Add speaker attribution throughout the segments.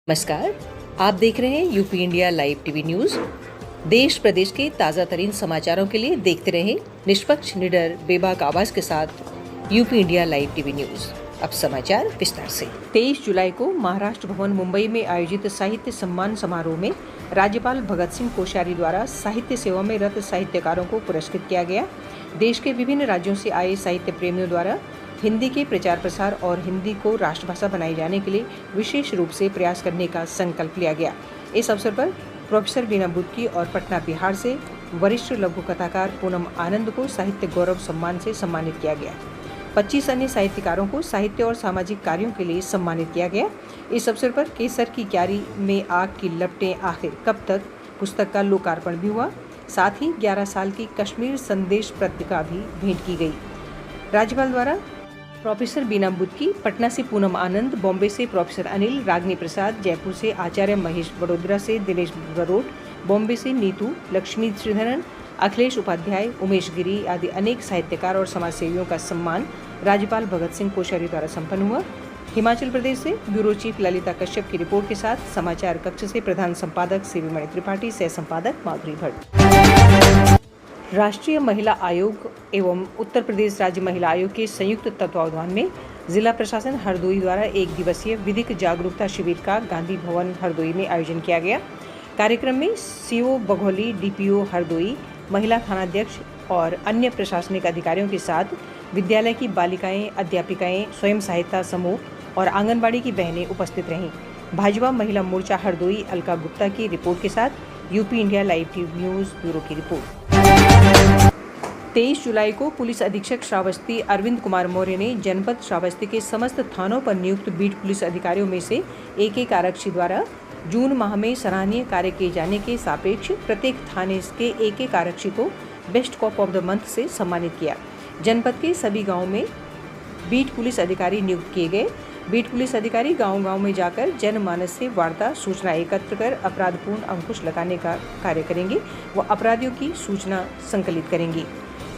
Speaker 1: नमस्कार, आप देख रहे हैं UP India live TV news. देश प्रदेश के ताजा तरीन समाचारों के लिए देखते रहें निष्पक्ष, निडर, बेबाक आवाज के साथ UP India live TV news. अब समाचार विस्तार से। 23 जुलाई को महाराष्ट्र भवन मुंबई में आयोजित साहित्य सम्मान समारोह में राज्यपाल भगत सिंह कोश्यारी द्वारा साहित्य सेवा में रत साहित्यकारों को पुरस्कृत किया गया। देश के विभिन्न राज्यों से आए साहित्य प्रेमियों द्वारा हिंदी के प्रचार प्रसार और हिंदी को राष्ट्रभाषा बनाए जाने के लिए विशेष रूप से प्रयास करने का संकल्प लिया गया। इस अवसर पर प्रोफेसर बीना बुदकी और पटना बिहार से वरिष्ठ लघु कथाकार पूनम आनंद को साहित्य गौरव सम्मान से सम्मानित किया गया। 25 अन्य साहित्यकारों को साहित्य और सामाजिक कार्यों के लिए सम्मानित किया गया। इस अवसर पर केसर की क्यारी में आग की लपटें आखिर कब तक पुस्तक का लोकार्पण भी हुआ। साथ ही 11 साल की कश्मीर संदेश पत्रिका भी भेंट की गई। राज्यपाल द्वारा प्रोफेसर बीना बुदकी, पटना से पूनम आनंद, बॉम्बे से प्रोफेसर अनिल, रागनी प्रसाद, जयपुर से आचार्य महेश, वडोदरा से दिनेश बरोट, बॉम्बे से नीतू, लक्ष्मी श्रीधरन, अखिलेश उपाध्याय, उमेश गिरी आदि अनेक साहित्यकार और समाजसेवियों का सम्मान राज्यपाल भगत सिंह कोश्यारी द्वारा संपन्न हुआ। हिमाचल प्रदेश से ब्यूरो चीफ ललिता कश्यप की रिपोर्ट के साथ समाचार कक्ष से प्रधान संपादक सीवीमणि त्रिपाठी, सह संपादक माधुरी भट्ट। राष्ट्रीय महिला आयोग एवं उत्तर प्रदेश राज्य महिला आयोग के संयुक्त तत्वावधान में जिला प्रशासन हरदोई द्वारा एक दिवसीय विधिक जागरूकता शिविर का गांधी भवन हरदोई में आयोजन किया गया। कार्यक्रम में सीओ बघौली, डीपीओ हरदोई, महिला थानाध्यक्ष और अन्य प्रशासनिक अधिकारियों के साथ विद्यालय की बालिकाएं, अध्यापिकाएं, स्वयं सहायता समूह और आंगनबाड़ी की बहनें उपस्थित रहीं। भाजपा महिला मोर्चा हरदोई अलका गुप्ता की रिपोर्ट के साथ UP India live TV news bureau की रिपोर्ट। 23 जुलाई को पुलिस अधीक्षक श्रावस्ती अरविंद कुमार मौर्य ने जनपद श्रावस्ती के समस्त थानों पर नियुक्त बीट पुलिस अधिकारियों में से एक आरक्षी द्वारा जून माह में सराहनीय कार्य किए जाने के सापेक्ष प्रत्येक थाने के एक आरक्षी को best corp of the month से सम्मानित किया। जनपद के सभी गांवों में बीट पुलिस अधिकारी नियुक्त किए गए। बीट पुलिस अधिकारी गांव-गांव में जाकर जनमानस से वार्ता, सूचना एकत्र कर अपराधपूर्ण अंकुश लगाने का कार्य करेंगे व अपराधियों की सूचना संकलित करेंगी।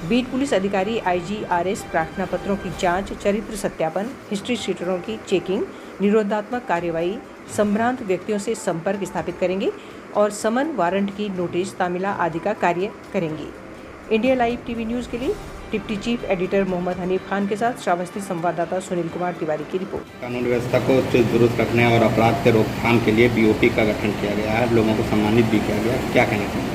Speaker 1: बीट पुलिस अधिकारी IGRS प्रार्थना पत्रों की जांच, चरित्र सत्यापन, हिस्ट्री शीटरों की चेकिंग, निरोधात्मक कार्यवाही, संभ्रांत व्यक्तियों से संपर्क स्थापित करेंगे और समन, वारंट की नोटिस, तामिला आदि का कार्य करेंगी। इंडिया लाइव टीवी न्यूज़ के लिए deputy chief editor Mohammad Hanif Khan के साथ श्रावस्ती संवाददाता सुनील कुमार तिवारी की रिपोर्ट।
Speaker 2: कानून व्यवस्था को चुस्त दुरुस्त रखने और अपराध के रोकथाम के लिए BOP का गठन किया गया है, लोगों को सम्मानित भी किया गया, क्या कहना चाहिए?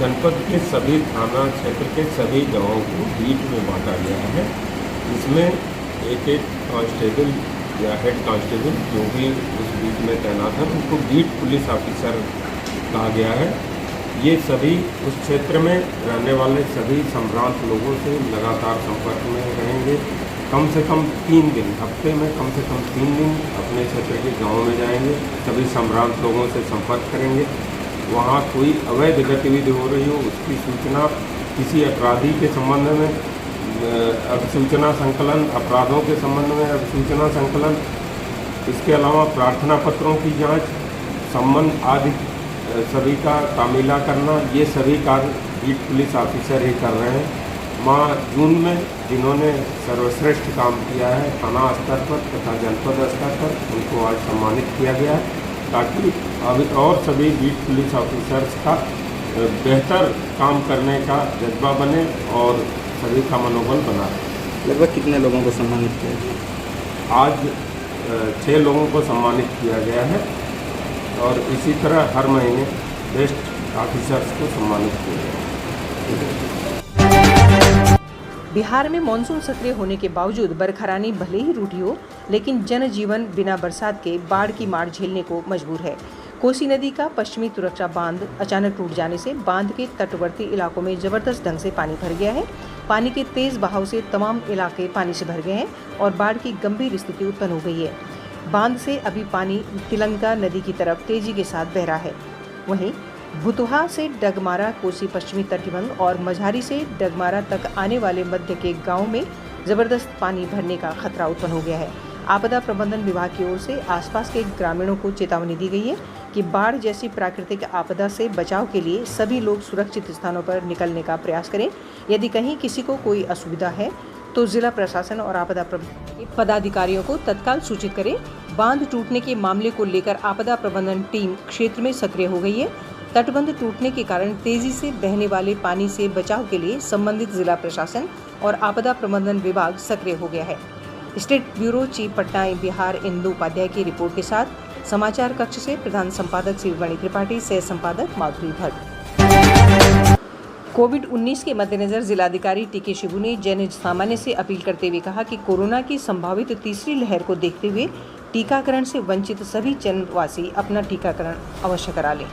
Speaker 3: जनपद के सभी थाना क्षेत्र के सभी गांवों को बीट में बांटा गया है। इसमें एक कांस्टेबल या हेड कांस्टेबल जो भी उस बीट में तैनात है उनको बीट पुलिस ऑफिसर कहा गया है। ये सभी उस क्षेत्र में रहने वाले सभी संभ्रांत लोगों से लगातार संपर्क में रहेंगे। कम से कम 3 दिन, हफ्ते में कम से कम 3 दिन अपने क्षेत्र के गाँव में जाएंगे, सभी संभ्रांत लोगों से संपर्क करेंगे। वहाँ कोई अवैध गतिविधि हो रही हो उसकी सूचना, किसी अपराधी के संबंध में सूचना संकलन, अपराधों के संबंध में सूचना संकलन, इसके अलावा प्रार्थना पत्रों की जांच, संबंध आदि सभी का तामीला करना, ये सभी कार्य बीट पुलिस ऑफिसर ही कर रहे हैं। माह जून में जिन्होंने सर्वश्रेष्ठ काम किया है थाना स्तर पर तथा जनपद स्तर पर, उनको आज सम्मानित किया गया है ताकि अभी और सभी बीट पुलिस ऑफिसर्स का बेहतर काम करने का जज्बा बने और सभी का मनोबल बना रहे।
Speaker 2: लगभग कितने लोगों को सम्मानित किया गया?
Speaker 3: आज 6 लोगों को सम्मानित किया गया है और इसी तरह हर महीने बेस्ट ऑफिसर्स को सम्मानित किया गया।
Speaker 1: बिहार में मानसून सक्रिय होने के बावजूद बरखरानी भले ही रूठी हो, लेकिन जनजीवन बिना बरसात के बाढ़ की मार झेलने को मजबूर है। कोसी नदी का पश्चिमी तुरक्षा बांध अचानक टूट जाने से बांध के तटवर्ती इलाकों में जबरदस्त ढंग से पानी भर गया है। पानी के तेज बहाव से तमाम इलाके पानी से भर गए हैं और बाढ़ की गंभीर स्थिति उत्पन्न हो गई है। बांध से अभी पानी तिलंगा नदी की तरफ तेजी के साथ बह रहा है। वहीं भुतुहा से डगमारा, कोसी पश्चिमी तटबंध और मझारी से डगमारा तक आने वाले मध्य के गांव में जबरदस्त पानी भरने का खतरा उत्पन्न हो गया है। आपदा प्रबंधन विभाग की ओर से आसपास के ग्रामीणों को चेतावनी दी गई है कि बाढ़ जैसी प्राकृतिक आपदा से बचाव के लिए सभी लोग सुरक्षित स्थानों पर निकलने का प्रयास करें। यदि कहीं किसी को कोई असुविधा है तो जिला प्रशासन और आपदा प्रबंधन के पदाधिकारियों को तत्काल सूचित करें। बांध टूटने के मामले को लेकर आपदा प्रबंधन टीम क्षेत्र में सक्रिय हो गई है। तटबंध टूटने के कारण तेजी से बहने वाले पानी से बचाव के लिए संबंधित जिला प्रशासन और आपदा प्रबंधन विभाग सक्रिय हो गया है। State bureau chief Patna Bihar Indu Upadhyay की रिपोर्ट के साथ समाचार कक्ष से प्रधान संपादक शिवमणि त्रिपाठी, सह संपादक माधुरी भट्ट। कोविड-19 के मद्देनजर जिलाधिकारी टीके शिबू ने जन सामान्य से अपील करते हुए कहा कि कोरोना की संभावित तीसरी लहर को देखते हुए टीकाकरण से वंचित सभी जनवासी अपना टीकाकरण अवश्य करा लें।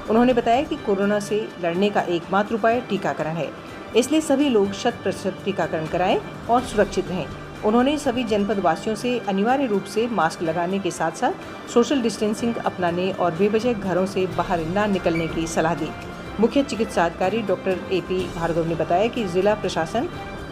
Speaker 1: उन्होंने बताया कि कोरोना से लड़ने का एकमात्र उपाय टीकाकरण है, इसलिए सभी लोग 100% टीकाकरण कराएं और सुरक्षित रहें। उन्होंने सभी जनपद वासियों से अनिवार्य रूप से मास्क लगाने के साथ साथ सोशल डिस्टेंसिंग अपनाने और बेवजह घरों से बाहर न निकलने की सलाह दी। मुख्य चिकित्सा अधिकारी डॉक्टर AP भार्गव ने बताया कि जिला प्रशासन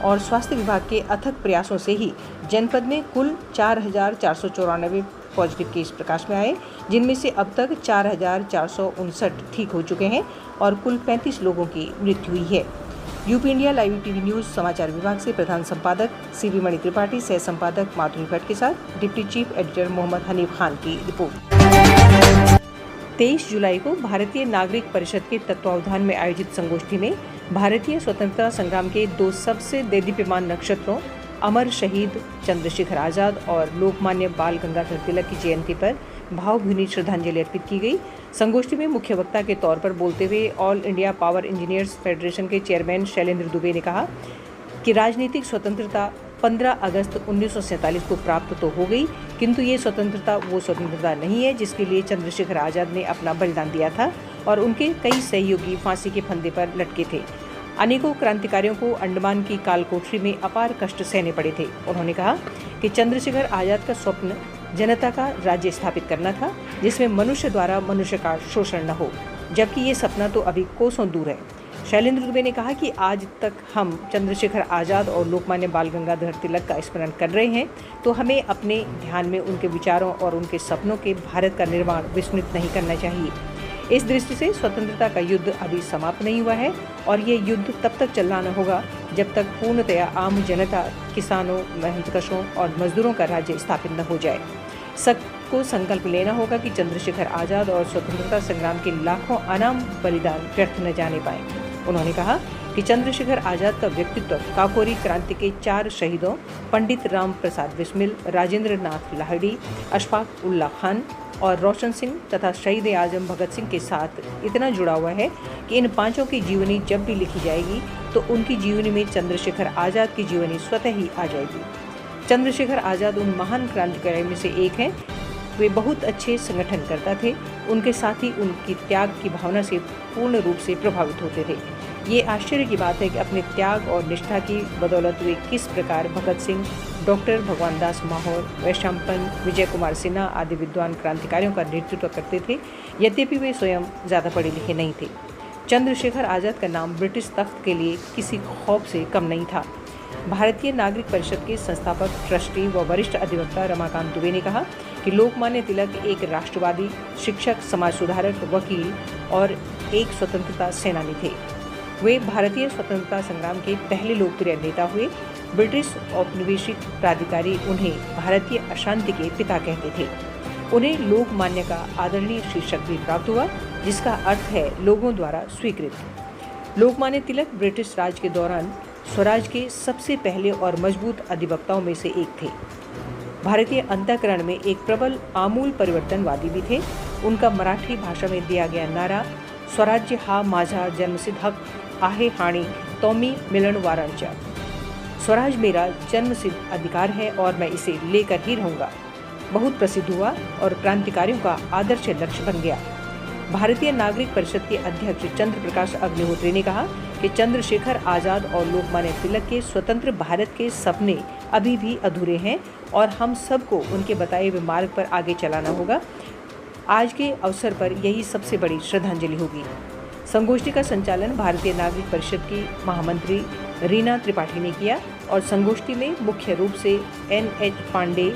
Speaker 1: और स्वास्थ्य विभाग के अथक प्रयासों से ही जनपद में कुल 4,494 पॉजिटिव केस प्रकाश में आए, जिनमें से अब तक 4,459 ठीक हो चुके हैं और कुल 35 लोगों की मृत्यु हुई है। UP India live TV news समाचार विभाग से प्रधान संपादक शिवमणि त्रिपाठी, सह संपादक माधुरी भट्ट के साथ deputy chief editor Mohammad Hanif Khan की रिपोर्ट। 23 जुलाई को भारतीय नागरिक परिषद के तत्वावधान में आयोजित संगोष्ठी में भारतीय स्वतंत्रता संग्राम के 2 सबसे देदीप्यमान नक्षत्रों अमर शहीद चंद्रशेखर आजाद और लोकमान्य बाल गंगाधर तिलक की जयंती पर भावभीनी श्रद्धांजलि अर्पित की गई। संगोष्ठी में मुख्य वक्ता के तौर पर बोलते हुए all India power engineers federation के चेयरमैन शैलेंद्र दुबे ने कहा कि राजनीतिक स्वतंत्रता 15 अगस्त 1947 को प्राप्त तो हो गई, किंतु ये स्वतंत्रता वो स्वतंत्रता नहीं है जिसके लिए चंद्रशेखर आजाद ने अपना बलिदान दिया था और उनके कई सहयोगी फांसी के फंदे पर लटके थे। अनेकों क्रांतिकारियों को अंडमान की काल कोठरी में अपार कष्ट सहने पड़े थे। उन्होंने कहा कि चंद्रशेखर आजाद का स्वप्न जनता का राज्य स्थापित करना था, जिसमें मनुष्य द्वारा मनुष्य का शोषण न हो, जबकि ये सपना तो अभी कोसों दूर है। शैलेंद्र दुबे ने कहा कि आज तक हम चंद्रशेखर आजाद और लोकमान्य बाल गंगाधर तिलक का स्मरण कर रहे हैं, तो हमें अपने ध्यान में उनके विचारों और उनके सपनों के भारत का निर्माण विस्मृत नहीं करना चाहिए। इस दृष्टि से स्वतंत्रता का युद्ध अभी समाप्त नहीं हुआ है और ये युद्ध तब तक चलाना होगा जब तक पूर्णतया आम जनता, किसानों, मेहनतकशों और मजदूरों का राज्य स्थापित न हो जाए। सबको संकल्प लेना होगा कि चंद्रशेखर आजाद और स्वतंत्रता संग्राम के लाखों अनाम बलिदान व्यर्थ न जाने पाए। उन्होंने कहा कि चंद्रशेखर आजाद का व्यक्तित्व काकोरी क्रांति के 4 शहीदों पंडित राम प्रसाद बिस्मिल, राजेंद्र नाथ लाहिड़ी, अशफाक उल्लाह खान और रोशन सिंह तथा शहीद आजम भगत सिंह के साथ इतना जुड़ा हुआ है कि इन 5 की जीवनी जब भी लिखी जाएगी तो उनकी जीवनी में चंद्रशेखर आजाद की जीवनी स्वतः ही आ जाएगी। चंद्रशेखर आजाद उन महान क्रांतिकारियों में से एक हैं। वे बहुत अच्छे संगठनकर्ता थे। उनके साथ ही उनकी त्याग की भावना से पूर्ण रूप से प्रभावित होते थे। ये आश्चर्य की बात है कि अपने त्याग और निष्ठा की बदौलत वे किस प्रकार भगत सिंह, डॉक्टर भगवान दास माहौर, वैशंपन, विजय कुमार सिन्हा आदि विद्वान क्रांतिकारियों का नेतृत्व करते थे, यद्यपि वे स्वयं ज़्यादा पढ़े लिखे नहीं थे। चंद्रशेखर आजाद का नाम ब्रिटिश तख्त के लिए किसी खौफ से कम नहीं था। भारतीय नागरिक परिषद के संस्थापक, ट्रस्टी व वरिष्ठ अधिवक्ता रमाकांत दुबे ने कहा कि लोकमान्य तिलक एक राष्ट्रवादी, शिक्षक, समाज सुधारक, वकील और एक स्वतंत्रता सेनानी थे। वे भारतीय स्वतंत्रता संग्राम के पहले लोकप्रिय नेता हुए। ब्रिटिश औपनिवेशिक प्राधिकारी उन्हें भारतीय अशांति के पिता कहते थे। उन्हें लोकमान्य का आदरणीय शीर्षक भी प्राप्त हुआ, जिसका अर्थ है लोगों द्वारा स्वीकृत। लोकमान्य तिलक ब्रिटिश राज के दौरान स्वराज के सबसे पहले और मजबूत अधिवक्ताओं में से एक थे। भारतीय अंतःकरण में एक प्रबल आमूल परिवर्तनवादी भी थे। उनका मराठी भाषा में दिया गया नारा स्वराज्य हा माझा जन्मसिद्ध हक आहे हाणी तौमी मिलन वारांचा, स्वराज मेरा जन्मसिद्ध अधिकार है और मैं इसे लेकर ही रहूंगा, बहुत प्रसिद्ध हुआ और क्रांतिकारियों का आदर्श लक्ष्य बन गया। भारतीय नागरिक परिषद के अध्यक्ष चंद्र प्रकाश अग्निहोत्री ने कहा कि चंद्रशेखर आजाद और लोकमान्य तिलक के स्वतंत्र भारत के सपने अभी भी अधूरे हैं और हम सबको उनके बताए हुए मार्ग पर आगे चलाना होगा। आज के अवसर पर यही सबसे बड़ी श्रद्धांजलि होगी। संगोष्ठी का संचालन भारतीय नागरिक परिषद की महामंत्री रीना त्रिपाठी ने किया और संगोष्ठी में मुख्य रूप से NH पांडे,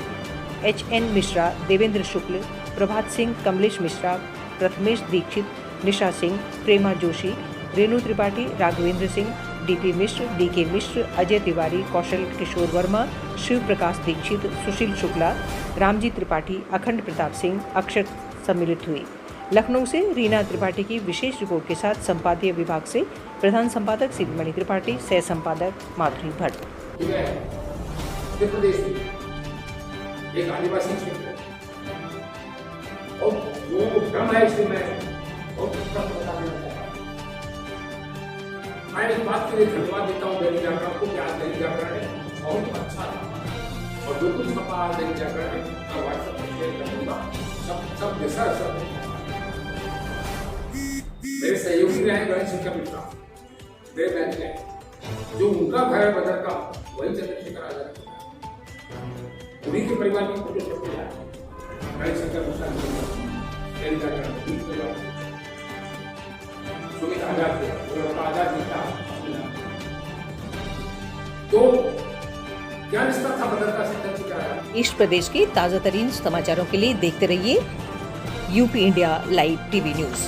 Speaker 1: HN मिश्रा, देवेंद्र शुक्ल, प्रभात सिंह, कमलेश मिश्रा, प्रथमेश दीक्षित, निशा सिंह, प्रेमा जोशी, रेणु त्रिपाठी, राघवेंद्र सिंह, डीपी मिश्र, डीके मिश्र, अजय तिवारी, कौशल किशोर वर्मा, शिव प्रकाश दीक्षित, सुशील शुक्ला, रामजी त्रिपाठी, अखंड प्रताप सिंह, अक्षर सम्मिलित हुई। लखनऊ से रीना त्रिपाठी की विशेष रिपोर्ट के साथ संपादकीय विभाग से प्रधान संपादक शिवमणि त्रिपाठी, सह संपादक माधुरी भट्ट।
Speaker 4: मध्य प्रदेश में एक आदिवासी क्षेत्र है और लोगों को भ्रम है, इसलिए मैं बहुत स्पष्ट बता देना चाहता हूँ। मैं इस बात के लिए धन्यवाद देता हूँ दैनिक जागरण को कि आज दैनिक जागरण ने बहुत अच्छा था और जो कुछ छपा आज दैनिक जागरण ने मैं व्हाट्सएप पर शेयर कर दूंगा। सब जैसा सब मेरे सहयोगी रहे गणेश शंकर मिश्रा, मेरे बैंक रहे, जो उनका भय बदल का वही चंद्रशेखर आजाद, उन्हीं के परिवार की फोटो छप गया गणेश शंकर मिश्रा, सुमित आजाद आजाद जी का। तो क्या रिश्ता था बदल का संघर्ष का।
Speaker 1: देश प्रदेश के ताजा तरीन समाचारों के लिए देखते रहिए UP India live TV news.